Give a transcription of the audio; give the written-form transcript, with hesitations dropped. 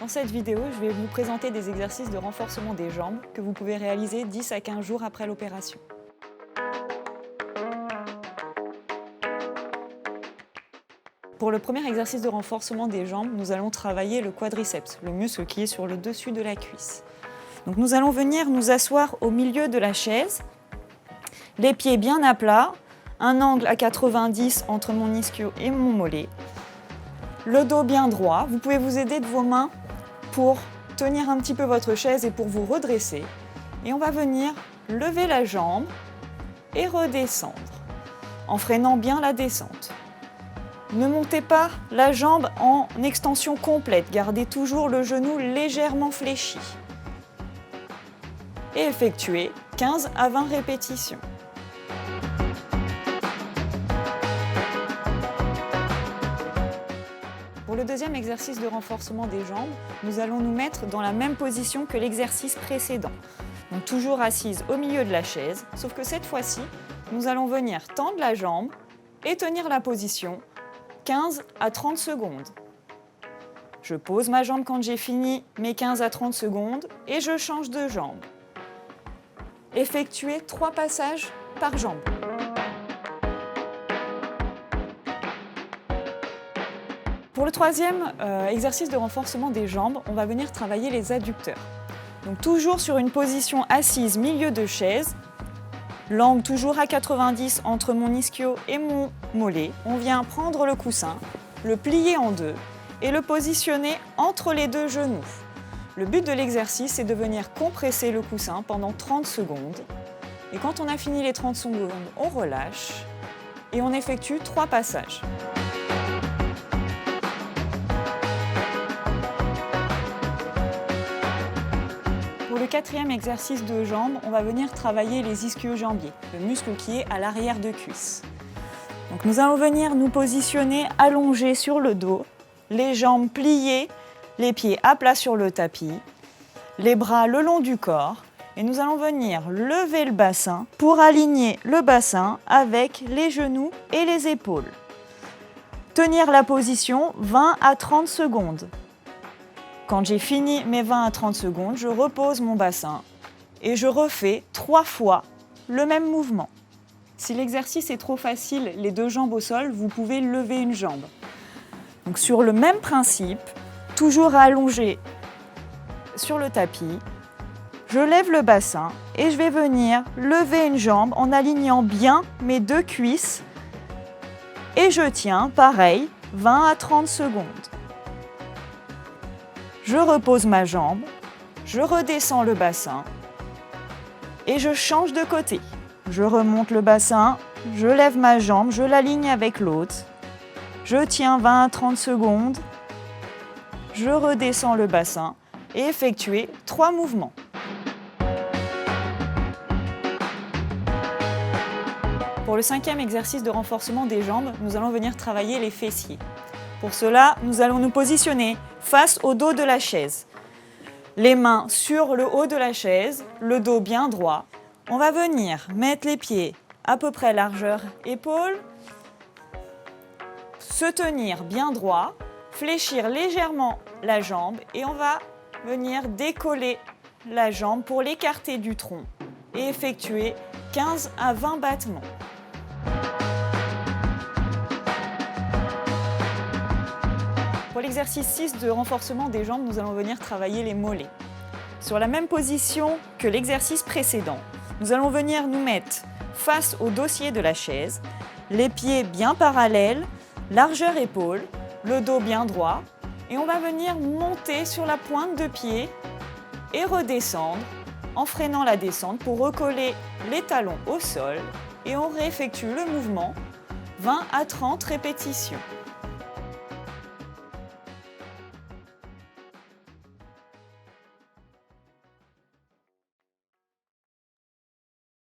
Dans cette vidéo, je vais vous présenter des exercices de renforcement des jambes que vous pouvez réaliser 10 à 15 jours après l'opération. Pour le premier exercice de renforcement des jambes, nous allons travailler le quadriceps, le muscle qui est sur le dessus de la cuisse. Donc nous allons venir nous asseoir au milieu de la chaise, les pieds bien à plat, un angle à 90 entre mon ischio et mon mollet, le dos bien droit. Vous pouvez vous aider de vos mains pour tenir un petit peu votre chaise et pour vous redresser. Et on va venir lever la jambe et redescendre en freinant bien la descente. Ne montez pas la jambe en extension complète, gardez toujours le genou légèrement fléchi. Et effectuez 15 à 20 répétitions. Pour le deuxième exercice de renforcement des jambes, nous allons nous mettre dans la même position que l'exercice précédent. Donc toujours assise au milieu de la chaise, sauf que cette fois-ci, nous allons venir tendre la jambe et tenir la position 15 à 30 secondes. Je pose ma jambe quand j'ai fini mes 15 à 30 secondes et je change de jambe. Effectuez 3 passages par jambe. Pour le troisième exercice de renforcement des jambes, on va venir travailler les adducteurs. Donc toujours sur une position assise milieu de chaise, l'angle toujours à 90 entre mon ischio et mon mollet. On vient prendre le coussin, le plier en deux et le positionner entre les deux genoux. Le but de l'exercice est de venir compresser le coussin pendant 30 secondes. Et quand on a fini les 30 secondes, on relâche et on effectue 3 passages. Pour le quatrième exercice de jambes, on va venir travailler les ischio-jambiers, le muscle qui est à l'arrière de cuisse. Donc nous allons venir nous positionner allongés sur le dos, les jambes pliées, les pieds à plat sur le tapis, les bras le long du corps et nous allons venir lever le bassin pour aligner le bassin avec les genoux et les épaules. Tenir la position 20 à 30 secondes. Quand j'ai fini mes 20 à 30 secondes, je repose mon bassin et je refais 3 fois le même mouvement. Si l'exercice est trop facile, les 2 jambes au sol, vous pouvez lever une jambe. Donc sur le même principe, toujours allongé sur le tapis, je lève le bassin et je vais venir lever une jambe en alignant bien mes 2 cuisses et je tiens, pareil, 20 à 30 secondes. Je repose ma jambe, je redescends le bassin et je change de côté. Je remonte le bassin, je lève ma jambe, je l'aligne avec l'autre. Je tiens 20 à 30 secondes, je redescends le bassin et effectuez 3 mouvements. Pour le 5e exercice de renforcement des jambes, nous allons venir travailler les fessiers. Pour cela, nous allons nous positionner face au dos de la chaise. Les mains sur le haut de la chaise, le dos bien droit. On va venir mettre les pieds à peu près largeur épaule, se tenir bien droit, fléchir légèrement la jambe et on va venir décoller la jambe pour l'écarter du tronc et effectuer 15 à 20 battements. Pour l'exercice 6 de renforcement des jambes, nous allons venir travailler les mollets. Sur la même position que l'exercice précédent, nous allons venir nous mettre face au dossier de la chaise, les pieds bien parallèles, largeur épaule, le dos bien droit et on va venir monter sur la pointe de pied et redescendre en freinant la descente pour recoller les talons au sol et on réeffectue le mouvement 20 à 30 répétitions.